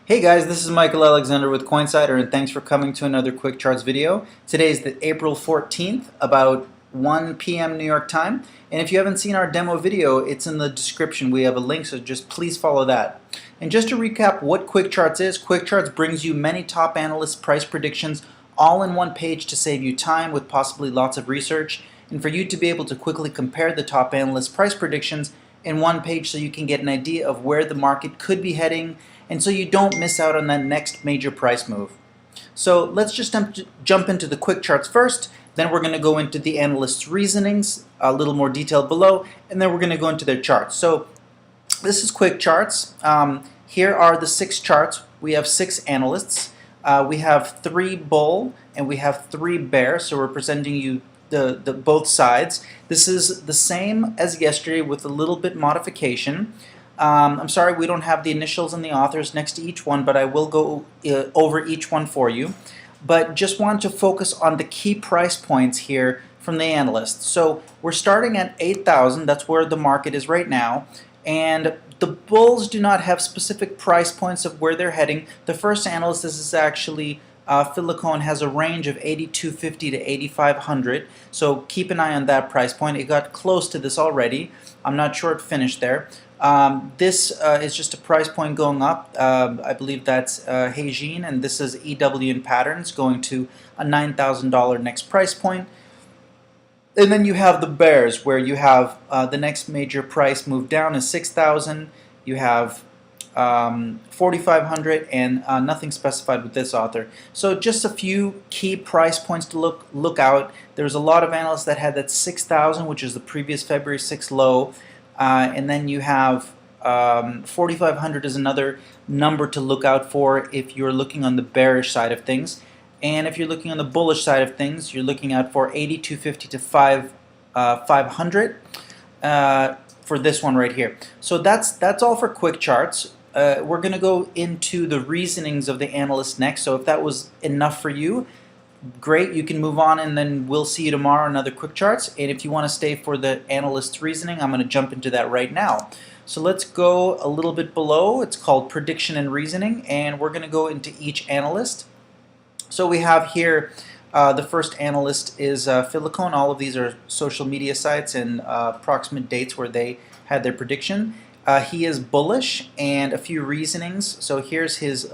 Hey guys, this is Michael Alexander with Coinsider, and thanks for coming to another Quick Charts video. Today is the April 14th, about 1 p.m. New York time. And if you haven't seen our demo video, it's in the description. We have a link, so just please follow that. And just to recap what Quick Charts is, Quick Charts brings you many top analysts' price predictions all in one page to save you time with possibly lots of research, and for you to be able to quickly compare the top analysts' price predictions in one page so you can get an idea of where the market could be heading, and so you don't miss out on that next major price move. So let's just jump into the quick charts first, then we're going to go into the analysts' reasonings, a little more detailed below, and then we're going to go into their charts. So this is quick charts. Here are the 6 charts. We have 6 analysts. We have 3 bull and we have 3 bear, so we're presenting you the both sides. This is the same as yesterday with a little bit modification. I'm sorry we don't have the initials and the authors next to each one, but I will go over each one for you. But just want to focus on the key price points here from the analysts. So we're starting at 8,000, that's where the market is right now, and the bulls do not have specific price points of where they're heading. The first analyst, this is actually Silicon, has a range of 8,250 to 8,500, so keep an eye on that price point. It got close to this already. I'm not sure it finished there. This is just a price point going up. I believe that's Heijin, and this is EW in patterns going to a $9,000 next price point. And then you have the bears, where you have the next major price move down is 6,000. You have 4,500, and nothing specified with this author. So just a few key price points to look out. There's a lot of analysts that had that 6,000, which is the previous February 6 low. And then you have 4,500 is another number to look out for if you're looking on the bearish side of things. And if you're looking on the bullish side of things, you're looking out for 8,250 to 500 for this one right here. So that's all for quick charts. We're going to go into the reasonings of the analysts next. So if that was enough for you, great, you can move on, and then we'll see you tomorrow on another quick charts. And if you want to stay for the analyst's reasoning, I'm going to jump into that right now. So let's go a little bit below. It's called prediction and reasoning, and we're going to go into each analyst. So we have here the first analyst is Silicon. All of these are social media sites and approximate dates where they had their prediction. He is bullish, and a few reasonings. So here's his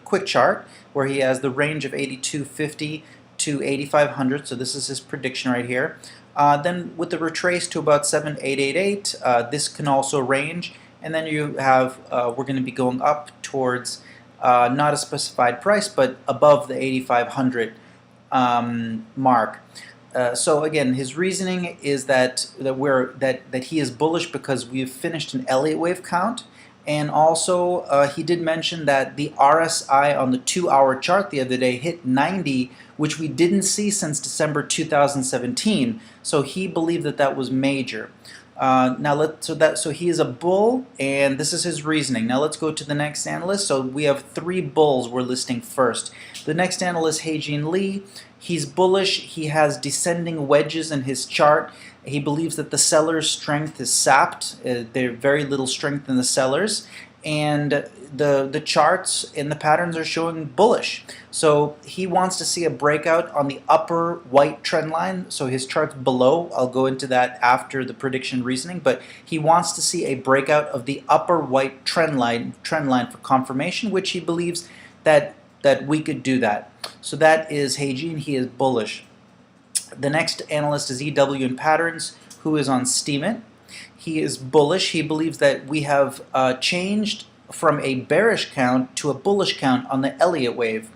quick chart where he has the range of 8,250 to 8,500. So this is his prediction right here. Then with the retrace to about 7,888, this can also range. And then you have, we're going to be going up towards not a specified price, but above the 8,500 mark. So again, his reasoning is that he is bullish because we've finished an Elliott wave count, and also he did mention that the RSI on the 2-hour chart the other day hit 90, which we didn't see since December 2017. So he believed that that was major. So he is a bull, and this is his reasoning. Now let's go to the next analyst. So we have 3 bulls we're listing first. The next analyst, Heijin Lee, he's bullish. He has descending wedges in his chart. He believes that the seller's strength is sapped. There's very little strength in the sellers, and the charts and the patterns are showing bullish. So he wants to see a breakout on the upper white trend line. So his chart's below. I'll go into that after the prediction reasoning, but he wants to see a breakout of the upper white trend line for confirmation, which he believes that we could do that. So that is Heijin. He is bullish. The next analyst is EW in patterns, who is on Steemit. He is bullish. He believes that we have changed from a bearish count to a bullish count on the Elliott wave.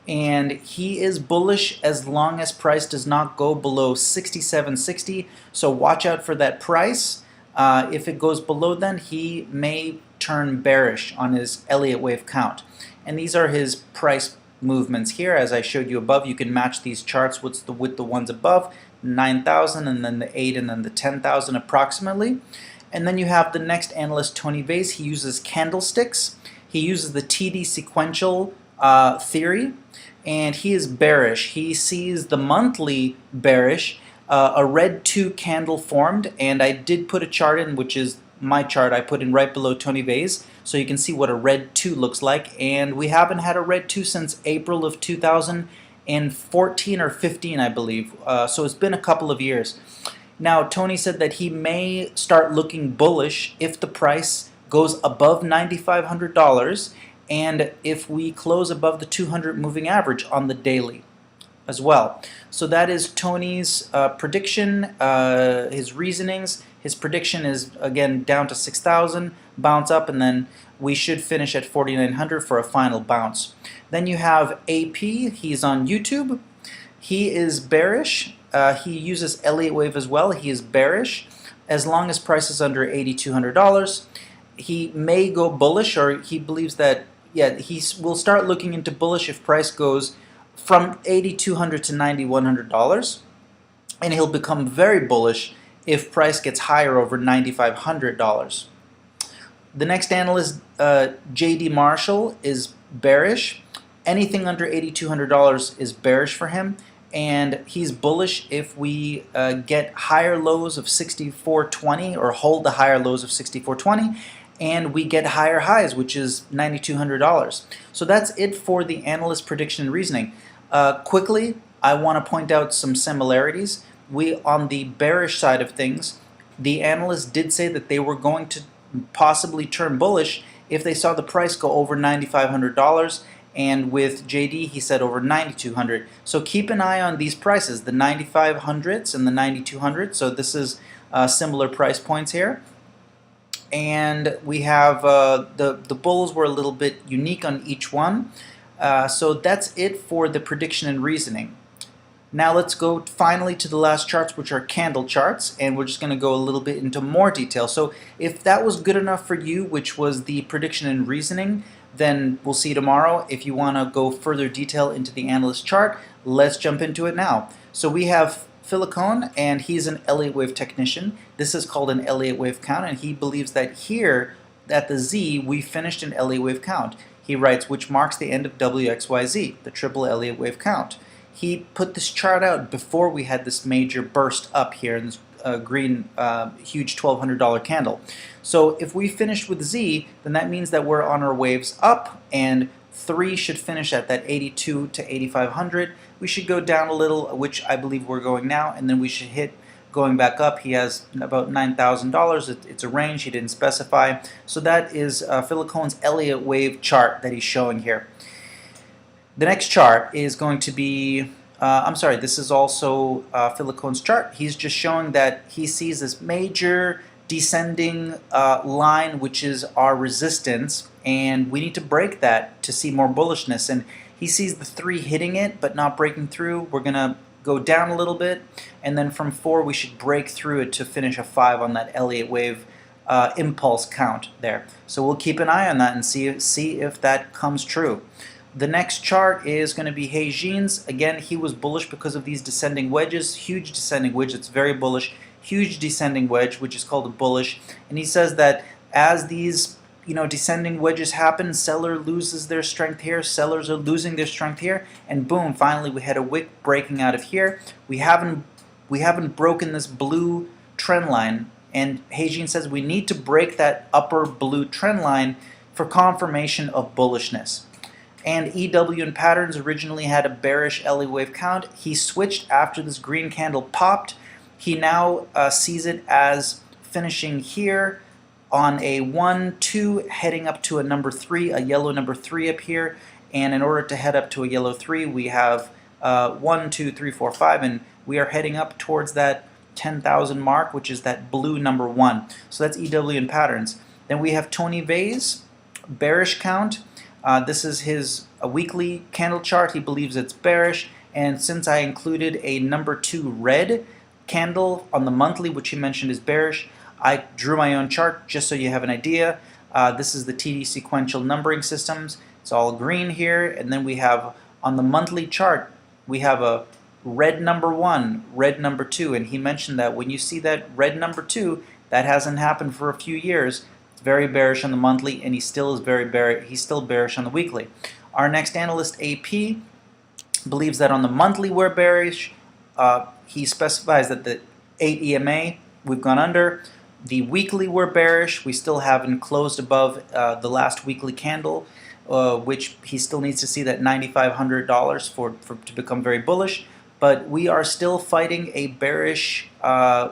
And he is bullish as long as price does not go below 67.60. So watch out for that price. If it goes below, then he may turn bearish on his Elliott wave count. And these are his price movements here. As I showed you above, you can match these charts with the ones above, 9,000 and then the 8 and then the 10,000 approximately. And then you have the next analyst, Tony Vase. He uses candlesticks. He uses the TD sequential theory, and he is bearish. He sees the monthly bearish, a red 2 candle formed, and I did put a chart in which is my chart I put in right below Tony Vay's, so you can see what a red 2 looks like, and we haven't had a red 2 since April of 2014 or 15, I believe. So it's been a couple of years. Now, Tony said that he may start looking bullish if the price goes above $9,500 and if we close above the 200 moving average on the daily as well. So that is Tony's prediction, his reasonings. His prediction is, again, down to 6,000, bounce up, and then we should finish at 4,900 for a final bounce. Then you have AP. He's on YouTube. He is bearish. He uses Elliott wave as well. He is bearish as long as price is under $8,200. He may go bullish, or he believes that, yeah, he will start looking into bullish if price goes from $8,200 to $9,100, and he'll become very bullish if price gets higher over $9,500. The next analyst, J.D. Marshall, is bearish. Anything under $8,200 is bearish for him, and he's bullish if we get higher lows of 64.20 or hold the higher lows of 64.20, and we get higher highs, which is $9,200. So that's it for the analyst prediction and reasoning. Quickly, I want to point out some similarities. On the bearish side of things, the analysts did say that they were going to possibly turn bullish if they saw the price go over $9,500, and with JD he said over $9,200. So keep an eye on these prices, the 9,500s and the 9,200s. So this is similar price points here. And we have the bulls were a little bit unique on each one. So that's it for the prediction and reasoning. Now let's go finally to the last charts, which are candle charts, and we're just going to go a little bit into more detail. So if that was good enough for you, which was the prediction and reasoning, then we'll see you tomorrow. If you want to go further detail into the analyst chart, let's jump into it now. So we have Filicone, and he's an Elliott wave technician. This is called an Elliott wave count, and he believes that here at the Z we finished an Elliott wave count. He writes, which marks the end of WXYZ, the triple Elliott wave count. He put this chart out before we had this major burst up here in this green huge $1,200 candle. So if we finished with Z, then that means that we're on our waves up, and 3 should finish at that 82 to 8,500. We should go down a little, which I believe we're going now, and then we should hit going back up. He has about $9,000. It's a range, he didn't specify. So that is Filicone's Elliott wave chart that he's showing here. The next chart is going to be, I'm sorry, this is also Filicone's chart. He's just showing that he sees this major descending line, which is our resistance, and we need to break that to see more bullishness. And he sees the 3 hitting it but not breaking through. We're going to go down a little bit, and then from 4 we should break through it to finish a 5 on that Elliott wave impulse count there. So we'll keep an eye on that and see if that comes true. The next chart is going to be Heijin's. Again, he was bullish because of these descending wedges, huge descending wedge, it's very bullish, huge descending wedge, which is called a bullish. And he says that as these descending wedges happen, seller loses their strength here, sellers are losing their strength here, and boom, finally we had a wick breaking out of here. We haven't broken this blue trend line, and Heijin says we need to break that upper blue trend line for confirmation of bullishness. And EW and Patterns originally had a bearish Elliott wave count. He switched after this green candle popped. He now sees it as finishing here on a 1, 2, heading up to a number 3, a yellow number 3 up here. And in order to head up to a yellow 3, we have 1, 2, 3, 4, 5, and we are heading up towards that 10,000 mark, which is that blue number 1. So that's EW and Patterns. Then we have Tony Vay's bearish count. This is his weekly candle chart. He believes it's bearish, and since I included a number 2 red candle on the monthly, which he mentioned is bearish, I drew my own chart just so you have an idea. This is the TD sequential numbering systems. It's all green here, and then we have on the monthly chart we have a red number 1, red number 2, and he mentioned that when you see that red number 2, that hasn't happened for a few years. Very bearish on the monthly, and he still is very bearish. He's still bearish on the weekly. Our next analyst, AP, believes that on the monthly we're bearish. He specifies that the 8 EMA we've gone under. The weekly were bearish. We still haven't closed above the last weekly candle, which he still needs to see that $9,500 for to become very bullish. But we are still fighting a bearish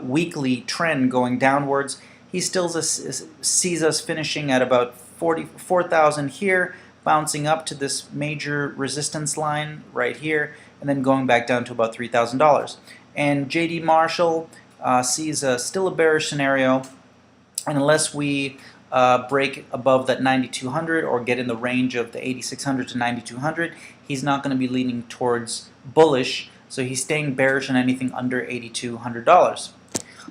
weekly trend going downwards. He still sees us finishing at about 44,000 here, bouncing up to this major resistance line right here, and then going back down to about $3,000. And JD Marshall sees still a bearish scenario, and unless we break above that 9,200 or get in the range of the 8,600 to 9,200, he's not going to be leaning towards bullish, so he's staying bearish on anything under $8,200.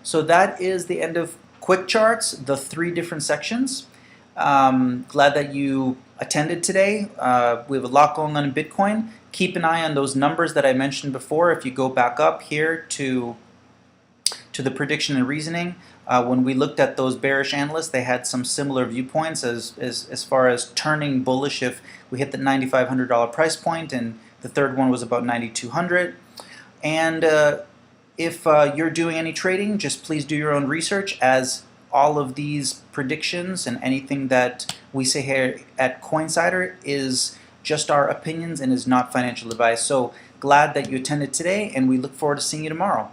So that is the end of quick charts, the 3 different sections. Glad that you attended today. We have a lot going on in Bitcoin. Keep an eye on those numbers that I mentioned before. If you go back up here to the prediction and reasoning, when we looked at those bearish analysts, they had some similar viewpoints as far as turning bullish if we hit the $9,500 price point, and the third one was about $9,200. And if you're doing any trading, just please do your own research, as all of these predictions and anything that we say here at Coinsider is just our opinions and is not financial advice. So glad that you attended today, and we look forward to seeing you tomorrow.